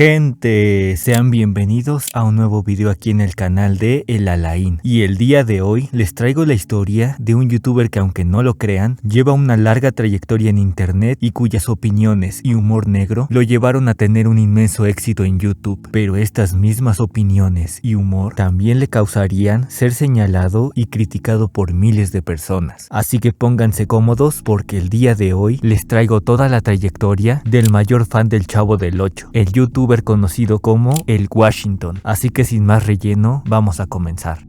Gente, sean bienvenidos a un nuevo video aquí en el canal de El Alain. Y el día de hoy les traigo la historia de un youtuber que, aunque no lo crean, lleva una larga trayectoria en internet y cuyas opiniones y humor negro lo llevaron a tener un inmenso éxito en YouTube. Pero estas mismas opiniones y humor también le causarían ser señalado y criticado por miles de personas. Así que pónganse cómodos porque el día de hoy les traigo toda la trayectoria del mayor fan del Chavo del Ocho, el youtuber conocido como el Washington. Así que sin más relleno, vamos a comenzar.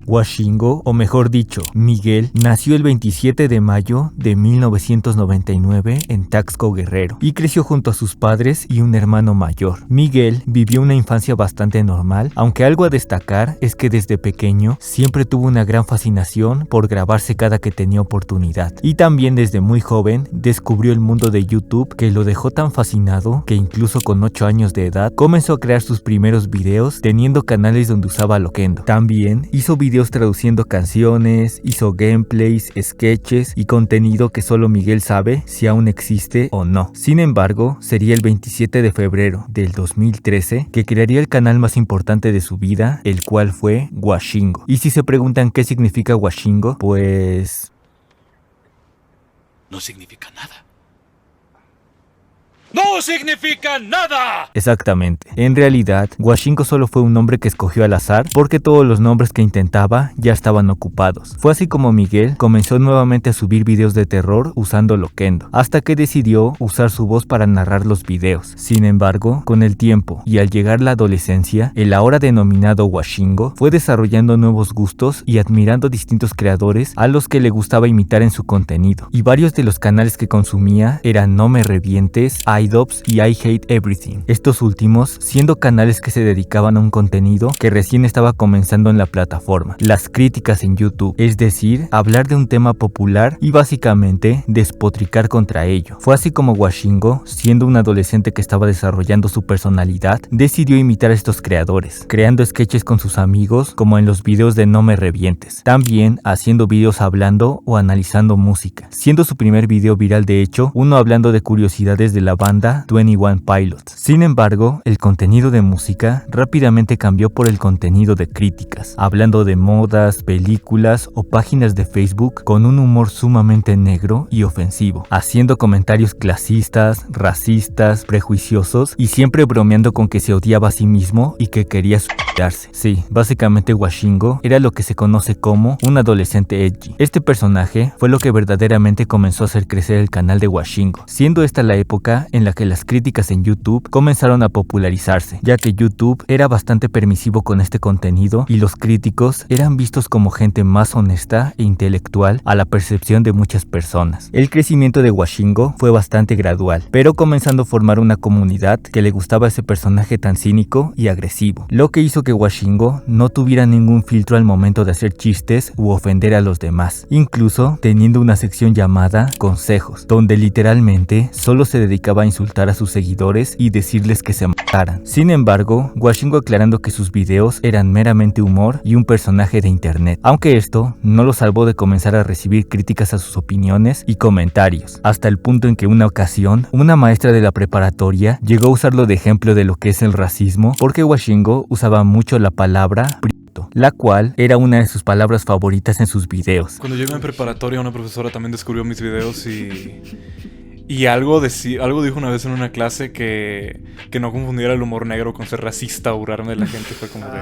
Washingo, o mejor dicho, Miguel, nació el 27 de mayo de 1999 en Taxco, Guerrero, y creció junto a sus padres y un hermano mayor. Miguel vivió una infancia bastante normal, aunque algo a destacar es que desde pequeño siempre tuvo una gran fascinación por grabarse cada que tenía oportunidad, y también desde muy joven descubrió el mundo de YouTube, que lo dejó tan fascinado que incluso con 8 años de edad comenzó a crear sus primeros videos teniendo canales donde usaba Loquendo. También hizo videos traduciendo canciones, hizo gameplays, sketches y contenido que solo Miguel sabe si aún existe o no. Sin embargo, sería el 27 de febrero del 2013 que crearía el canal más importante de su vida, el cual fue Washingo. Y si se preguntan qué significa Washingo, pues... no significa nada. ¡No significa nada! Exactamente. En realidad, Washingo solo fue un nombre que escogió al azar porque todos los nombres que intentaba ya estaban ocupados. Fue así como Miguel comenzó nuevamente a subir videos de terror usando Loquendo, hasta que decidió usar su voz para narrar los videos. Sin embargo, con el tiempo y al llegar la adolescencia, el ahora denominado Washingo fue desarrollando nuevos gustos y admirando distintos creadores a los que le gustaba imitar en su contenido. Y varios de los canales que consumía eran No Me Revientes, iDubbbz y I Hate Everything. Estos últimos siendo canales que se dedicaban a un contenido que recién estaba comenzando en la plataforma, las críticas en YouTube, es decir, hablar de un tema popular y básicamente despotricar contra ello. Fue así como Washingo, siendo un adolescente que estaba desarrollando su personalidad, decidió imitar a estos creadores, creando sketches con sus amigos como en los videos de No Me Revientes, también haciendo videos hablando o analizando música, siendo su primer video viral de hecho uno hablando de curiosidades de la banda 21 Pilots. Sin embargo, el contenido de música rápidamente cambió por el contenido de críticas, hablando de modas, películas o páginas de Facebook con un humor sumamente negro y ofensivo, haciendo comentarios clasistas, racistas, prejuiciosos y siempre bromeando con que se odiaba a sí mismo y que quería suicidarse. Sí, básicamente Washingo era lo que se conoce como un adolescente edgy. Este personaje fue lo que verdaderamente comenzó a hacer crecer el canal de Washingo, siendo esta la época en la que las críticas en YouTube comenzaron a popularizarse, ya que YouTube era bastante permisivo con este contenido y los críticos eran vistos como gente más honesta e intelectual a la percepción de muchas personas. El crecimiento de Washingo fue bastante gradual, pero comenzando a formar una comunidad que le gustaba ese personaje tan cínico y agresivo, lo que hizo que Washingo no tuviera ningún filtro al momento de hacer chistes u ofender a los demás, incluso teniendo una sección llamada Consejos, donde literalmente solo se dedicaba a insultar a sus seguidores y decirles que se mataran. Sin embargo, Washingo aclarando que sus videos eran meramente humor y un personaje de internet, aunque esto no lo salvó de comenzar a recibir críticas a sus opiniones y comentarios, hasta el punto en que una ocasión una maestra de la preparatoria llegó a usarlo de ejemplo de lo que es el racismo, porque Washingo usaba mucho la palabra prieto, la cual era una de sus palabras favoritas en sus videos. Cuando yo iba en preparatoria, una profesora también descubrió mis videos y algo dijo una vez en una clase que no confundiera el humor negro con ser racista o burlarme de la gente. Fue como de...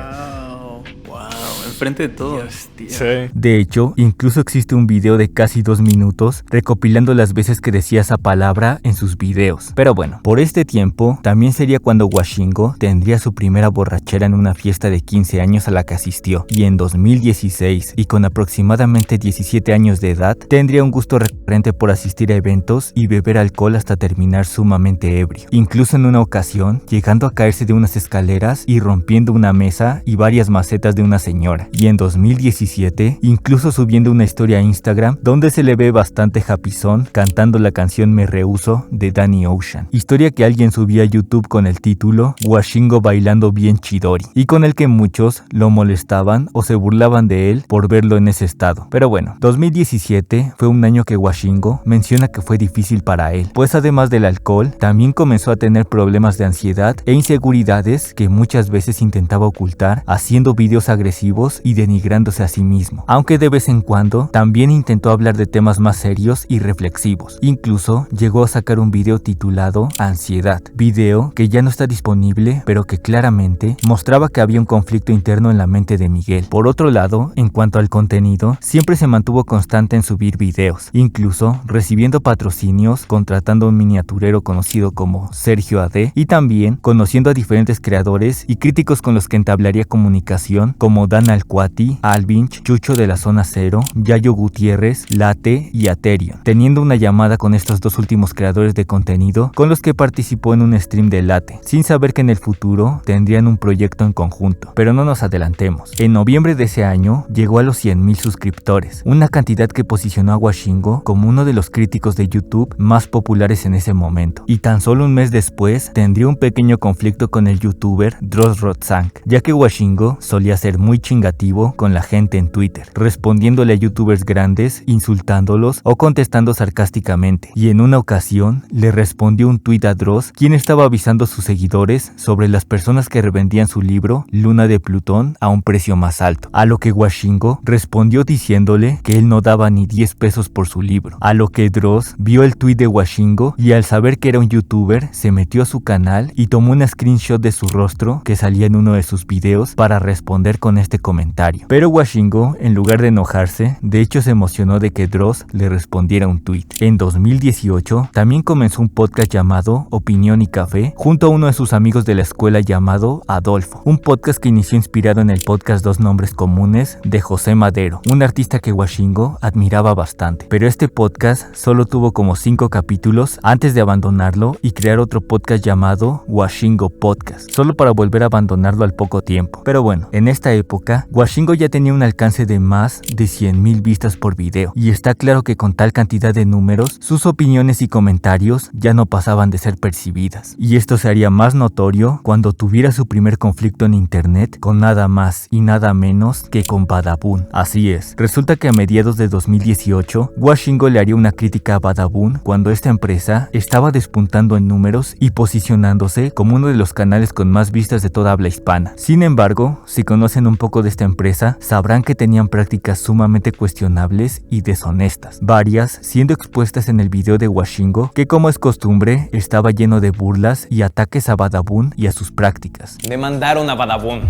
wow, enfrente de todos. Sí. De hecho, incluso existe un video de casi 2 minutos recopilando las veces que decía esa palabra en sus videos. Pero bueno, por este tiempo también sería cuando Washingo tendría su primera borrachera en una fiesta de 15 años a la que asistió, y en 2016, y con aproximadamente 17 años de edad, tendría un gusto recurrente por asistir a eventos y beber alcohol hasta terminar sumamente ebrio, incluso en una ocasión llegando a caerse de unas escaleras y rompiendo una mesa y varias macetas de una señora. negra, y en 2017 incluso subiendo una historia a Instagram donde se le ve bastante happyzón cantando la canción Me Rehuso de Danny Ocean, historia que alguien subía a YouTube con el título Washingo bailando bien chidori, y con el que muchos lo molestaban o se burlaban de él por verlo en ese estado. Pero bueno, 2017 fue un año que Washingo menciona que fue difícil para él, pues además del alcohol, también comenzó a tener problemas de ansiedad e inseguridades que muchas veces intentaba ocultar haciendo videos agresivos y denigrándose a sí mismo, aunque de vez en cuando también intentó hablar de temas más serios y reflexivos. Incluso llegó a sacar un video titulado Ansiedad, video que ya no está disponible, pero que claramente mostraba que había un conflicto interno en la mente de Miguel. Por otro lado, en cuanto al contenido, siempre se mantuvo constante en subir videos, incluso recibiendo patrocinios, contratando a un miniaturero conocido como Sergio AD y también conociendo a diferentes creadores y críticos con los que entablaría comunicación como Dan Alcuati, Alvinch, Chucho de la Zona Cero, Yayo Gutiérrez, Late y Aterion, teniendo una llamada con estos dos últimos creadores de contenido con los que participó en un stream de Late, sin saber que en el futuro tendrían un proyecto en conjunto. Pero no nos adelantemos. En noviembre de ese año llegó a los 100,000 suscriptores, una cantidad que posicionó a Washingo como uno de los críticos de YouTube más populares en ese momento, y tan solo un mes después tendría un pequeño conflicto con el youtuber Dross Rotzank, ya que Washingo solía ser muy chingativo con la gente en Twitter, respondiéndole a youtubers grandes, insultándolos o contestando sarcásticamente, y en una ocasión le respondió un tweet a Dross, quien estaba avisando a sus seguidores sobre las personas que revendían su libro Luna de Plutón a un precio más alto, a lo que Washingo respondió diciéndole que él no daba ni 10 pesos por su libro, a lo que Dross vio el tweet de Washingo y al saber que era un youtuber se metió a su canal y tomó una screenshot de su rostro que salía en uno de sus videos para responder con este comentario. Pero Washingo, en lugar de enojarse, de hecho se emocionó de que Dross le respondiera un tweet. En 2018 también comenzó un podcast llamado Opinión y Café junto a uno de sus amigos de la escuela llamado Adolfo, un podcast que inició inspirado en el podcast Dos Nombres Comunes de José Madero, un artista que Washingo admiraba bastante. Pero este podcast solo tuvo como 5 capítulos antes de abandonarlo y crear otro podcast llamado Washingo Podcast, solo para volver a abandonarlo al poco tiempo. Pero bueno, en esta época, Washingo ya tenía un alcance de más de 100,000 vistas por video, y está claro que con tal cantidad de números, sus opiniones y comentarios ya no pasaban de ser percibidas. Y esto se haría más notorio cuando tuviera su primer conflicto en internet con nada más y nada menos que con Badabun. Así es, resulta que a mediados de 2018, Washingo le haría una crítica a Badabun cuando esta empresa estaba despuntando en números y posicionándose como uno de los canales con más vistas de toda habla hispana. Sin embargo, si conocen un poco de esta empresa, sabrán que tenían prácticas sumamente cuestionables y deshonestas, varias siendo expuestas en el video de Washingo, que como es costumbre, estaba lleno de burlas y ataques a Badabun y a sus prácticas. Demandaron a Badabun.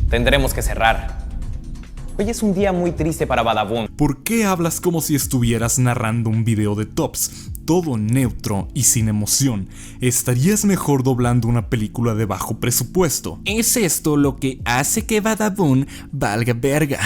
Tendremos que cerrar. Hoy es un día muy triste para Badabun. ¿Por qué hablas como si estuvieras narrando un video de Tops? Todo neutro y sin emoción. Estarías mejor doblando una película de bajo presupuesto. ¿Es esto lo que hace que Badabun valga verga?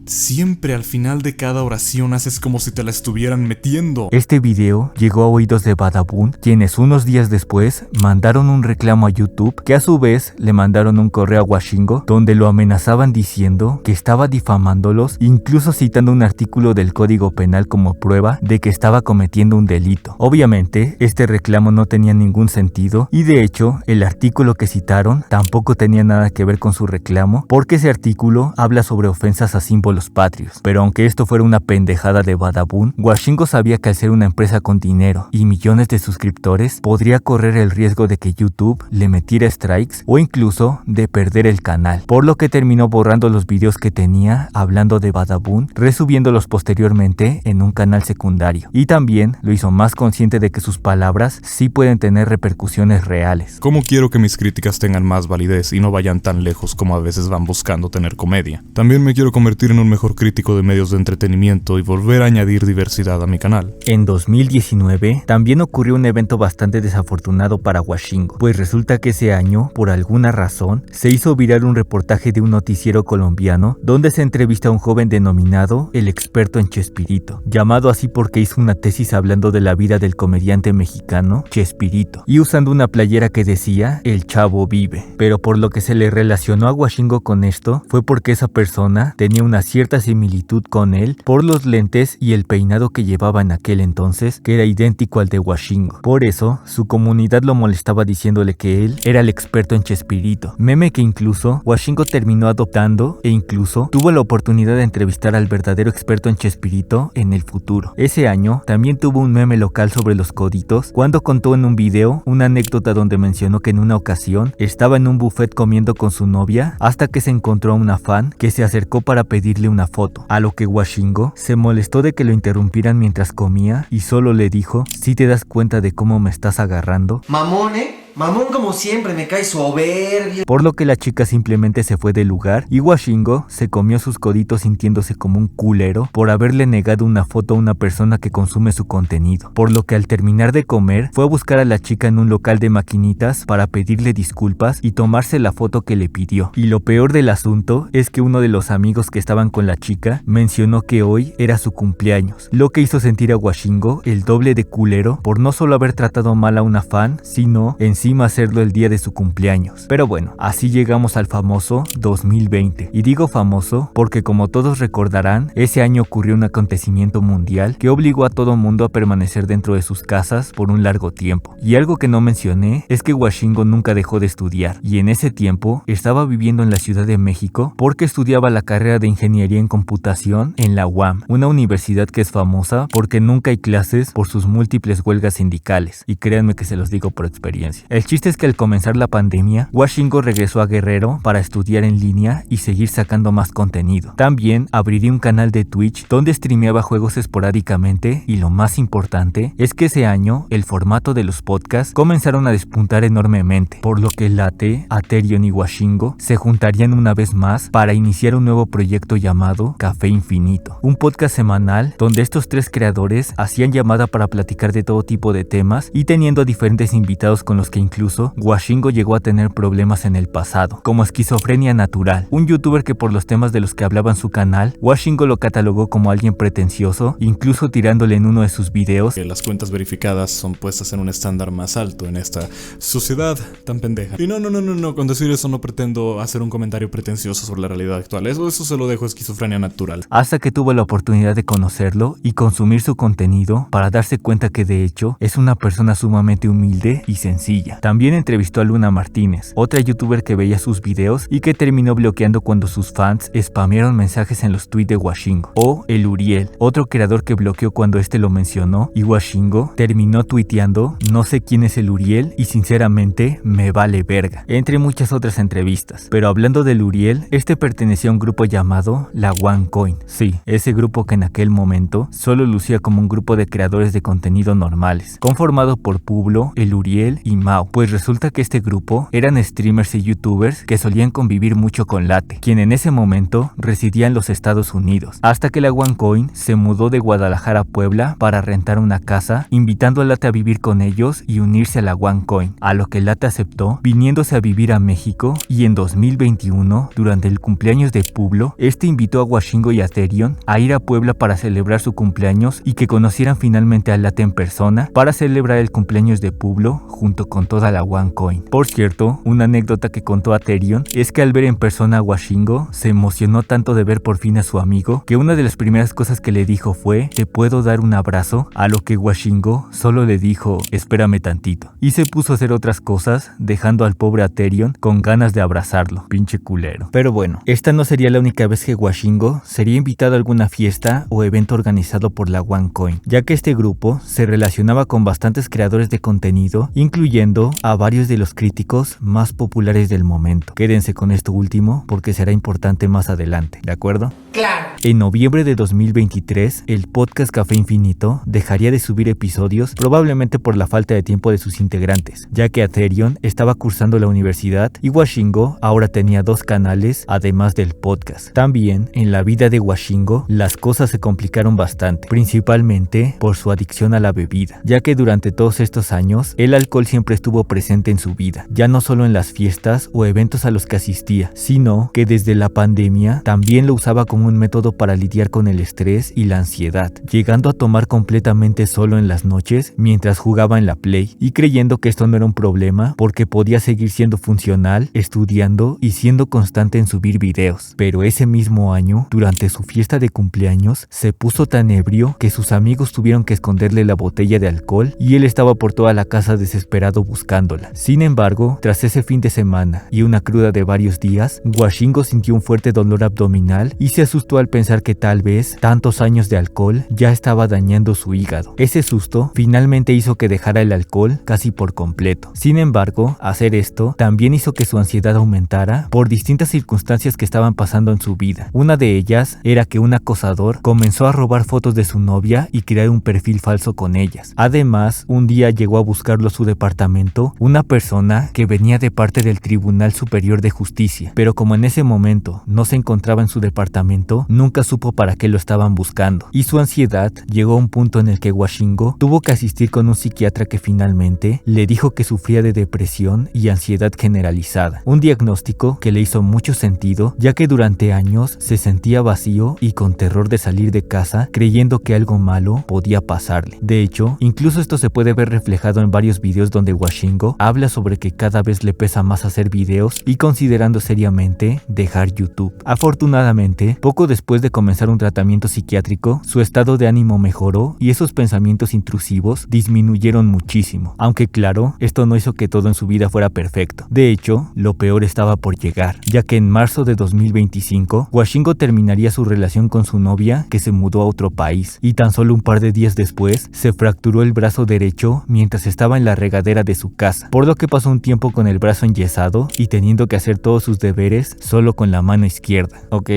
Siempre al final de cada oración haces como si te la estuvieran metiendo. Este video llegó a oídos de Badabun, quienes unos días después mandaron un reclamo a YouTube, que a su vez le mandaron un correo a Washingo donde lo amenazaban diciendo que estaba difamándolos, incluso citando un artículo del Código Penal como prueba de que estaba cometiendo un delito. Obviamente, este reclamo no tenía ningún sentido y de hecho, el artículo que citaron tampoco tenía nada que ver con su reclamo, porque ese artículo habla sobre ofensas a símbolos patrios. Pero aunque esto fuera una pendejada de Badabun, Washingo sabía que al ser una empresa con dinero y millones de suscriptores, podría correr el riesgo de que YouTube le metiera strikes o incluso de perder el canal, por lo que terminó borrando los videos que tenía hablando de Badabun, resubiéndolos posteriormente en un canal secundario. Y también lo hizo más consciente de que sus palabras sí pueden tener repercusiones reales. ¿Cómo quiero que mis críticas tengan más validez y no vayan tan lejos como a veces van buscando tener comedia? También me quiero convertir en un un mejor crítico de medios de entretenimiento y volver a añadir diversidad a mi canal. En 2019 también ocurrió un evento bastante desafortunado para Washingo, pues resulta que ese año, por alguna razón, se hizo viral un reportaje de un noticiero colombiano donde se entrevista a un joven denominado el experto en Chespirito, llamado así porque hizo una tesis hablando de la vida del comediante mexicano Chespirito y usando una playera que decía "El Chavo vive", pero por lo que se le relacionó a Washingo con esto fue porque esa persona tenía una cierta similitud con él por los lentes y el peinado que llevaba en aquel entonces, que era idéntico al de Washingo. Por eso, su comunidad lo molestaba diciéndole que él era el experto en Chespirito, meme que incluso Washingo terminó adoptando e incluso tuvo la oportunidad de entrevistar al verdadero experto en Chespirito en el futuro. Ese año también tuvo un meme local sobre los coditos cuando contó en un video una anécdota donde mencionó que en una ocasión estaba en un buffet comiendo con su novia hasta que se encontró a una fan que se acercó para pedirle una foto, a lo que Washingo se molestó de que lo interrumpieran mientras comía y solo le dijo: "¿Sí te das cuenta de cómo me estás agarrando?". Mamón, mamón como siempre, me cae soberbio. Por lo que la chica simplemente se fue del lugar y Washingo se comió sus coditos sintiéndose como un culero por haberle negado una foto a una persona que consume su contenido. Por lo que al terminar de comer fue a buscar a la chica en un local de maquinitas para pedirle disculpas y tomarse la foto que le pidió. Y lo peor del asunto es que uno de los amigos que estaban con la chica mencionó que hoy era su cumpleaños, lo que hizo sentir a Washingo el doble de culero por no solo haber tratado mal a una fan, sino encima hacerlo el día de su cumpleaños. Pero bueno, así llegamos al famoso 2020. Y digo famoso porque, como todos recordarán, ese año ocurrió un acontecimiento mundial que obligó a todo mundo a permanecer dentro de sus casas por un largo tiempo. Y algo que no mencioné es que Washingo nunca dejó de estudiar, y en ese tiempo estaba viviendo en la Ciudad de México porque estudiaba la carrera de Ingeniería en Computación en la UAM, una universidad que es famosa porque nunca hay clases por sus múltiples huelgas sindicales, y créanme que se los digo por experiencia. El chiste es que al comenzar la pandemia, Washingo regresó a Guerrero para estudiar en línea y seguir sacando más contenido. También abriría un canal de Twitch donde streameaba juegos esporádicamente, y lo más importante es que ese año el formato de los podcasts comenzaron a despuntar enormemente, por lo que Late, Aterion y Washingo se juntarían una vez más para iniciar un nuevo proyecto llamado Café Infinito, un podcast semanal donde estos tres creadores hacían llamada para platicar de todo tipo de temas y teniendo a diferentes invitados con los que incluso Washingo llegó a tener problemas en el pasado, como Esquizofrenia Natural, un youtuber que por los temas de los que hablaba en su canal, Washingo lo catalogó como alguien pretencioso, incluso tirándole en uno de sus videos Que las cuentas verificadas son puestas en un estándar más alto en esta sociedad tan pendeja. Y no, con decir eso no pretendo hacer un comentario pretencioso sobre la realidad actual. Eso se lo dejo a Esquizofrenia Natural. hasta que tuvo la oportunidad de conocerlo y consumir su contenido para darse cuenta que de hecho es una persona sumamente humilde y sencilla. También entrevistó a Luna Martínez, otra youtuber que veía sus videos y que terminó bloqueando cuando sus fans spamearon mensajes en los tweets de Washingo. O el Uriel, otro creador que bloqueó cuando este lo mencionó, y Washingo terminó tuiteando: "No sé quién es el Uriel y sinceramente me vale verga", entre muchas otras entrevistas. Pero hablando del Uriel, este pertenecía a un grupo llamado La OneCoin. Sí, ese grupo que en aquel momento solo lucía como un grupo de creadores de contenido normales, conformado por Publo, el Uriel y Mau, pues resulta que este grupo eran streamers y youtubers que solían convivir mucho con Late, quien en ese momento residía en los Estados Unidos, hasta que la OneCoin se mudó de Guadalajara a Puebla para rentar una casa, invitando a Late a vivir con ellos y unirse a la OneCoin, a lo que Late aceptó, viniéndose a vivir a México. Y en 2021, durante el cumpleaños de Publo, este invitó a Washingo y a Aterion a ir a Puebla para celebrar su cumpleaños y que conocieran finalmente a Late en persona para celebrar el cumpleaños de Publo junto con toda la OneCoin. Por cierto, una anécdota que contó Aterion es que al ver en persona a Washingo se emocionó tanto de ver por fin a su amigo que una de las primeras cosas que le dijo fue: "¿Te puedo dar un abrazo?", a lo que Washingo solo le dijo: "Espérame tantito", y se puso a hacer otras cosas, dejando al pobre Aterion con ganas de abrazarlo, pinche culero. Pero bueno, esta no sería la única vez que Washingo sería invitado a alguna fiesta o evento organizado por la OneCoin, ya que este grupo se relacionaba con bastantes creadores de contenido, incluyendo incluyendo a varios de los críticos más populares del momento. Quédense con esto último porque será importante más adelante, ¿de acuerdo? Claro. En noviembre de 2023, el podcast Café Infinito dejaría de subir episodios, probablemente por la falta de tiempo de sus integrantes, ya que Atherion estaba cursando la universidad y Washingo ahora tenía 2 canales además del podcast. También en la vida de Washingo las cosas se complicaron bastante, principalmente por su adicción a la bebida, ya que durante todos estos años el alcohol siempre estuvo presente en su vida, ya no solo en las fiestas o eventos a los que asistía, sino que desde la pandemia también lo usaba como un método para lidiar con el estrés y la ansiedad, llegando a tomar completamente solo en las noches mientras jugaba en la Play y creyendo que esto no era un problema porque podía seguir siendo funcional, estudiando y siendo constante en subir videos. Pero ese mismo año, durante su fiesta de cumpleaños, se puso tan ebrio que sus amigos tuvieron que esconderle la botella de alcohol y él estaba por toda la casa desesperado buscándola. Sin embargo, tras ese fin de semana y una cruda de varios días, Washingo sintió un fuerte dolor abdominal y se asustó al pensar que tal vez tantos años de alcohol ya estaba dañando su hígado. Ese susto finalmente hizo que dejara el alcohol casi por completo. Sin embargo, hacer esto también hizo que su ansiedad aumentara por distintas circunstancias que estaban pasando en su vida. Una de ellas era que un acosador comenzó a robar fotos de su novia y crear un perfil falso con ellas. Además, un día llegó a buscarlo a su departamento una persona que venía de parte del Tribunal Superior de Justicia, pero como en ese momento no se encontraba en su departamento, nunca supo para qué lo estaban buscando, y su ansiedad llegó a un punto en el que Washingo tuvo que asistir con un psiquiatra que finalmente le dijo que sufría de depresión y ansiedad generalizada, un diagnóstico que le hizo mucho sentido, ya que durante años se sentía vacío y con terror de salir de casa, creyendo que algo malo podía pasarle. De hecho, incluso esto se puede ver reflejado en varios videos donde Washingo habla sobre que cada vez le pesa más hacer videos y considerando seriamente dejar YouTube. Afortunadamente, poco después de comenzar un tratamiento psiquiátrico, su estado de ánimo mejoró y esos pensamientos intrusivos disminuyeron muchísimo, aunque claro, esto no hizo que todo en su vida fuera perfecto. De hecho, lo peor estaba por llegar, ya que en marzo de 2025, Washingo terminaría su relación con su novia, que se mudó a otro país, y tan solo un par de días después, se fracturó el brazo derecho mientras estaba en la regadera de su casa, por lo que pasó un tiempo con el brazo enyesado y teniendo que hacer todos sus deberes solo con la mano izquierda. Ok,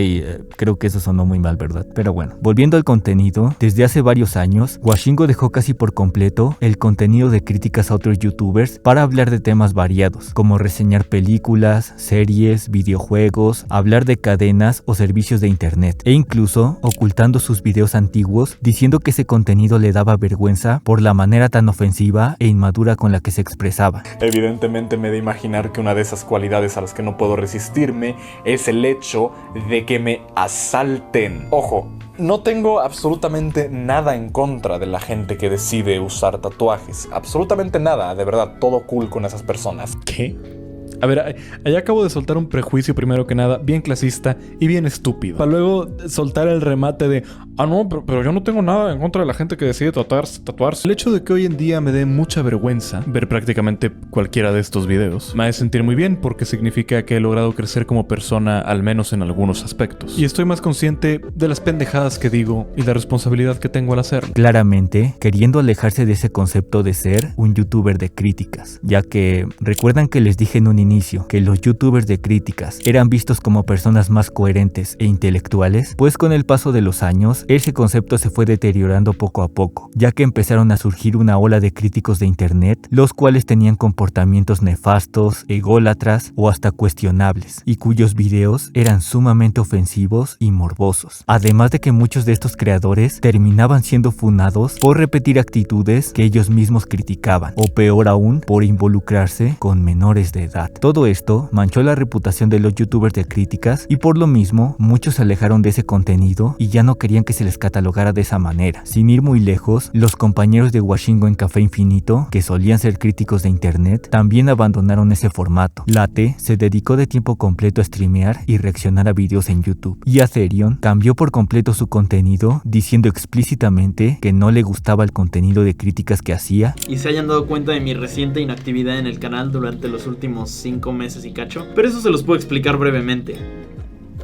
creo que eso sonó muy mal, ¿verdad? Pero bueno, volviendo al contenido, desde hace varios años, Washingo dejó casi por completo el contenido de críticas a otros youtubers para hablar de temas variados, como reseñar películas, series, videojuegos, hablar de cadenas o servicios de internet, e incluso ocultando sus videos antiguos, diciendo que ese contenido le daba vergüenza por la manera tan ofensiva e inmadura con la que se expresaba. Evidentemente me he de imaginar que una de esas cualidades a las que no puedo resistirme es el hecho de que me asalten. Ojo, no tengo absolutamente nada en contra de la gente que decide usar tatuajes. Absolutamente nada, de verdad, todo cool con esas personas. ¿Qué? A ver, allá acabo de soltar un prejuicio primero que nada, bien clasista y bien estúpido. Para luego soltar el remate de, no, pero yo no tengo nada en contra de la gente que decide tatuarse. El hecho de que hoy en día me dé mucha vergüenza ver prácticamente cualquiera de estos videos me hace sentir muy bien porque significa que he logrado crecer como persona, al menos en algunos aspectos. Y estoy más consciente de las pendejadas que digo y la responsabilidad que tengo al hacerlo. Claramente, queriendo alejarse de ese concepto de ser un youtuber de críticas, ya que recuerdan que les dije en un inicio que los youtubers de críticas eran vistos como personas más coherentes e intelectuales, pues con el paso de los años ese concepto se fue deteriorando poco a poco, ya que empezaron a surgir una ola de críticos de internet, los cuales tenían comportamientos nefastos, ególatras o hasta cuestionables, y cuyos videos eran sumamente ofensivos y morbosos, además de que muchos de estos creadores terminaban siendo funados por repetir actitudes que ellos mismos criticaban, o peor aún, por involucrarse con menores de edad. Todo esto manchó la reputación de los youtubers de críticas y por lo mismo muchos se alejaron de ese contenido y ya no querían que se les catalogara de esa manera. Sin ir muy lejos, los compañeros de Washingo en Café Infinito, que solían ser críticos de internet, también abandonaron ese formato. Late se dedicó de tiempo completo a streamear y reaccionar a videos en YouTube, y Atherion cambió por completo su contenido diciendo explícitamente que no le gustaba el contenido de críticas que hacía y se hayan dado cuenta de mi reciente inactividad en el canal durante los últimos 5 meses y cacho, pero eso se los puedo explicar brevemente.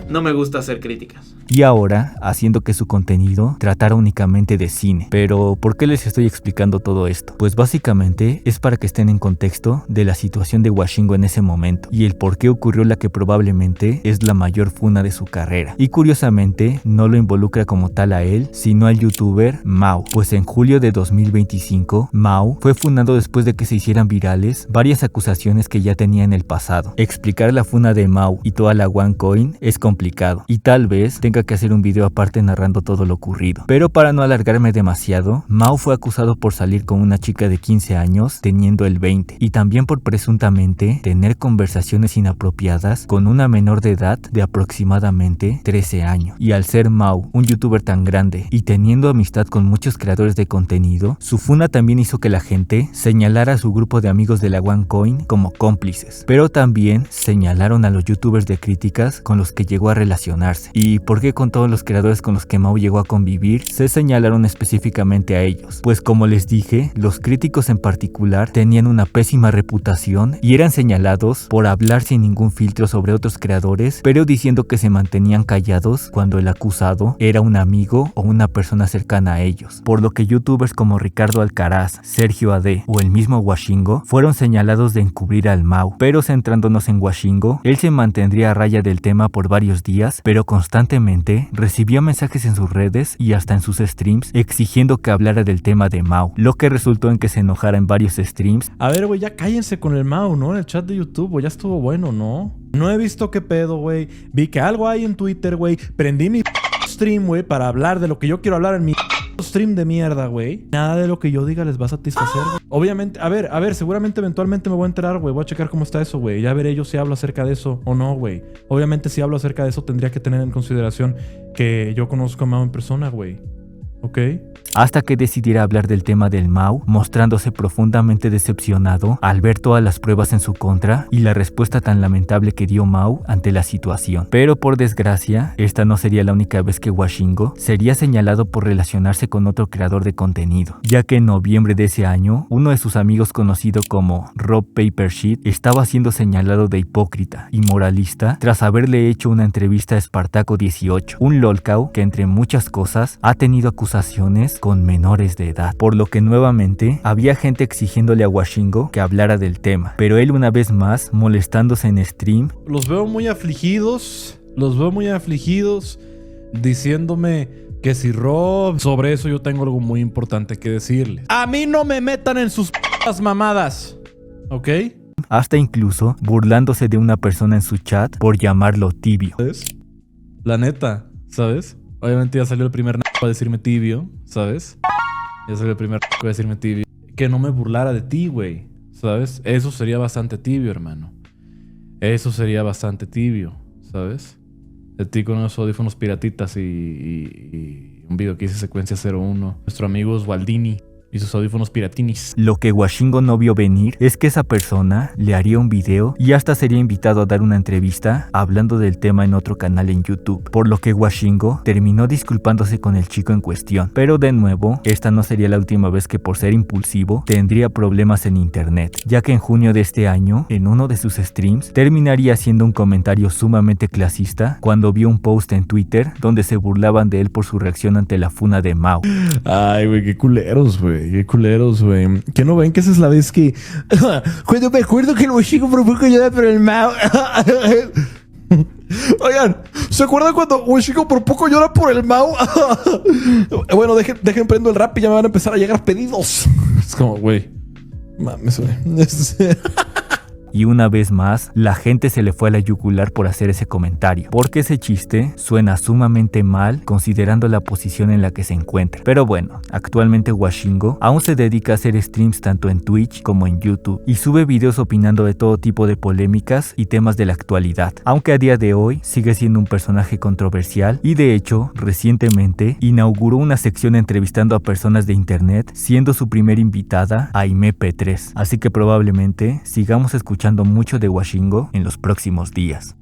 No me gusta hacer críticas. y ahora haciendo que su contenido tratara únicamente de cine. Pero ¿por qué les estoy explicando todo esto? Pues básicamente es para que estén en contexto de la situación de Washingo en ese momento y el por qué ocurrió la que probablemente es la mayor funa de su carrera. Y curiosamente no lo involucra como tal a él, sino al youtuber Mau, pues en julio de 2025 Mau fue funado después de que se hicieran virales varias acusaciones que ya tenía en el pasado. Explicar la funa de Mau y toda la OneCoin es complicado y tal vez tenga que hacer un video aparte narrando todo lo ocurrido. Pero para no alargarme demasiado, Mau fue acusado por salir con una chica de 15 años teniendo el 20 y también por presuntamente tener conversaciones inapropiadas con una menor de edad de aproximadamente 13 años. Y al ser Mau un youtuber tan grande y teniendo amistad con muchos creadores de contenido, su funa también hizo que la gente señalara a su grupo de amigos de la OneCoin como cómplices, pero también señalaron a los youtubers de críticas con los que llegó a relacionarse. ¿Y por qué con todos los creadores con los que Mau llegó a convivir se señalaron específicamente a ellos? Pues como les dije, los críticos en particular tenían una pésima reputación y eran señalados por hablar sin ningún filtro sobre otros creadores, pero diciendo que se mantenían callados cuando el acusado era un amigo o una persona cercana a ellos, por lo que youtubers como Ricardo Alcaraz, Sergio AD o el mismo Washingo fueron señalados de encubrir al Mau. Pero centrándonos en Washingo, él se mantendría a raya del tema por varios días, pero constantemente recibía mensajes en sus redes y hasta en sus streams exigiendo que hablara del tema de Mau, lo que resultó en que se enojara en varios streams. A ver, güey, ya cállense con el Mau, ¿no? En el chat de YouTube, güey, ya estuvo bueno, ¿no? No he visto qué pedo, güey. Vi que algo hay en Twitter, güey. Prendí mi stream, güey, para hablar de lo que yo quiero hablar en mi stream de mierda, güey. Nada de lo que yo diga les va a satisfacer, güey. Obviamente, a ver, seguramente eventualmente me voy a enterar, güey. Voy a checar cómo está eso, güey. Ya veré yo si hablo acerca de eso o no, güey. Obviamente si hablo acerca de eso tendría que tener en consideración que yo conozco a Mau en persona, güey. ¿Ok? Hasta que decidiera hablar del tema del Mau, mostrándose profundamente decepcionado al ver todas las pruebas en su contra y la respuesta tan lamentable que dio Mau ante la situación. Pero por desgracia, esta no sería la única vez que Washingo sería señalado por relacionarse con otro creador de contenido, ya que en noviembre de ese año, uno de sus amigos conocido como Rob Papersheet estaba siendo señalado de hipócrita y moralista tras haberle hecho una entrevista a Espartaco 18, un lolcow que entre muchas cosas ha tenido acusaciones con menores de edad, por lo que nuevamente había gente exigiéndole a Washingo que hablara del tema, pero él una vez más molestándose en stream. Los veo muy afligidos, diciéndome que si Rob... Sobre eso yo tengo algo muy importante que decirles. A mí no me metan en sus p***as mamadas, ¿ok? Hasta incluso burlándose de una persona en su chat por llamarlo tibio. ¿Sabes? La neta, ¿sabes? Obviamente ya salió el primer a decirme tibio, ¿sabes? Ya salió el primer a decirme tibio. Que no me burlara de ti, güey, ¿sabes? Eso sería bastante tibio, hermano. Eso sería bastante tibio, ¿sabes? De ti con unos audífonos piratitas y un video que hice secuencia 01. Nuestro amigo Oswaldini y sus audífonos piratinis. Lo que Washingo no vio venir es que esa persona le haría un video y hasta sería invitado a dar una entrevista hablando del tema en otro canal en YouTube, por lo que Washingo terminó disculpándose con el chico en cuestión. Pero de nuevo, esta no sería la última vez que por ser impulsivo tendría problemas en internet, ya que en junio de este año, en uno de sus streams, terminaría haciendo un comentario sumamente clasista cuando vio un post en Twitter donde se burlaban de él por su reacción ante la funa de Mau. Ay, güey, qué culeros, güey. Qué culeros, güey. ¿Que no ven que esa es la vez que... Cuando me acuerdo que el Washingo propuso ayuda por el Mau. Oigan, ¿se acuerdan cuando Washingo por poco llora por el Mau? Bueno, dejen prendo el rap y ya me van a empezar a llegar pedidos. Es como, güey, mames, güey. Y una vez más, la gente se le fue a la yugular por hacer ese comentario, porque ese chiste suena sumamente mal considerando la posición en la que se encuentra. Pero bueno, actualmente Washingo aún se dedica a hacer streams tanto en Twitch como en YouTube y sube videos opinando de todo tipo de polémicas y temas de la actualidad, aunque a día de hoy sigue siendo un personaje controversial y de hecho, recientemente inauguró una sección entrevistando a personas de internet, siendo su primer invitada Aimee P3, así que probablemente sigamos escuchando mucho de Washingo en los próximos días.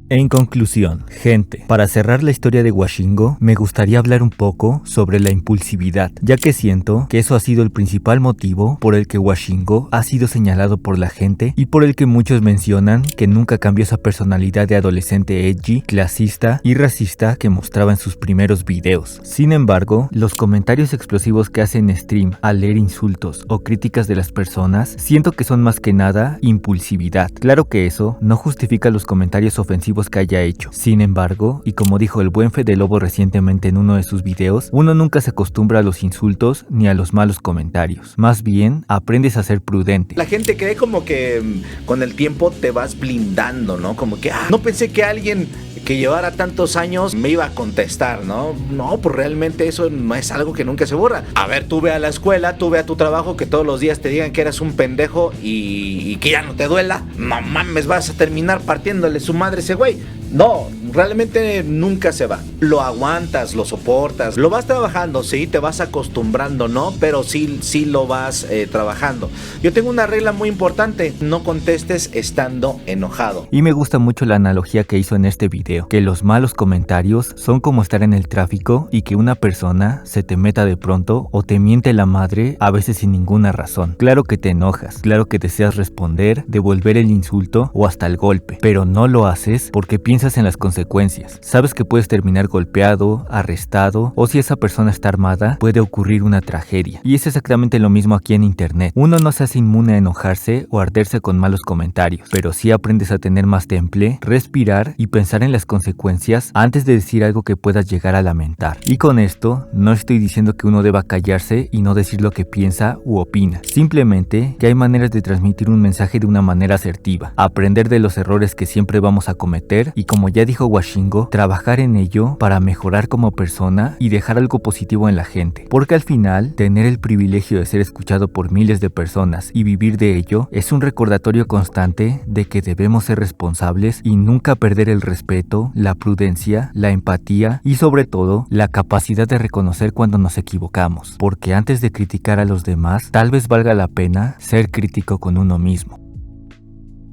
En conclusión, gente, para cerrar la historia de Huashingo, me gustaría hablar un poco sobre la impulsividad, ya que siento que eso ha sido el principal motivo por el que Huashingo ha sido señalado por la gente y por el que muchos mencionan que nunca cambió esa personalidad de adolescente edgy, clasista y racista que mostraba en sus primeros videos. Sin embargo, los comentarios explosivos que hace en stream al leer insultos o críticas de las personas, siento que son más que nada impulsividad. Claro que eso no justifica los comentarios ofensivos que haya hecho. Sin embargo, y como dijo el buen Fede Lobo recientemente en uno de sus videos, uno nunca se acostumbra a los insultos ni a los malos comentarios. Más bien, aprendes a ser prudente. La gente cree como que con el tiempo te vas blindando, ¿no? Como que, no pensé que alguien que llevara tantos años me iba a contestar, ¿no? No, pues realmente eso no es algo que nunca se borra. A ver, tú ve a la escuela, tú ve a tu trabajo, que todos los días te digan que eres un pendejo y que ya no te duela. No mames, vas a terminar partiéndole su madre a ese güey. No, realmente nunca se va. Lo aguantas, lo soportas, lo vas trabajando, sí, te vas acostumbrando, ¿no? Pero sí lo vas trabajando. Yo tengo una regla muy importante: no contestes estando enojado. Y me gusta mucho la analogía que hizo en este video, que los malos comentarios son como estar en el tráfico y que una persona se te meta de pronto o te miente la madre, a veces sin ninguna razón. Claro que te enojas, claro que deseas responder, devolver el insulto o hasta el golpe, pero no lo haces porque piensas en las consecuencias. Sabes que puedes terminar golpeado, arrestado, o si esa persona está armada, puede ocurrir una tragedia. Y es exactamente lo mismo aquí en internet. Uno no se hace inmune a enojarse o arderse con malos comentarios, pero sí aprendes a tener más temple, respirar y pensar en las consecuencias antes de decir algo que puedas llegar a lamentar. Y con esto, no estoy diciendo que uno deba callarse y no decir lo que piensa u opina. Simplemente que hay maneras de transmitir un mensaje de una manera asertiva, aprender de los errores que siempre vamos a cometer y, como ya dijo Huashingo, trabajar en ello para mejorar como persona y dejar algo positivo en la gente. Porque al final, tener el privilegio de ser escuchado por miles de personas y vivir de ello es un recordatorio constante de que debemos ser responsables y nunca perder el respeto, la prudencia, la empatía y sobre todo la capacidad de reconocer cuando nos equivocamos. Porque antes de criticar a los demás, tal vez valga la pena ser crítico con uno mismo.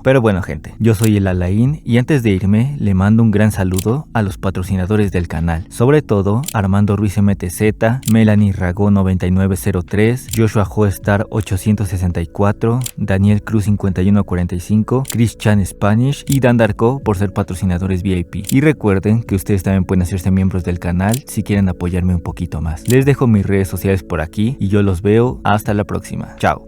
Pero bueno, gente, yo soy el Alain y antes de irme le mando un gran saludo a los patrocinadores del canal, sobre todo Armando Ruiz MTZ, Melanie Ragó 9903, Joshua Joestar 864, Daniel Cruz 5145, Chris Chan Spanish y Dan Darko por ser patrocinadores VIP. Y recuerden que ustedes también pueden hacerse miembros del canal si quieren apoyarme un poquito más. Les dejo mis redes sociales por aquí y yo los veo hasta la próxima. Chao.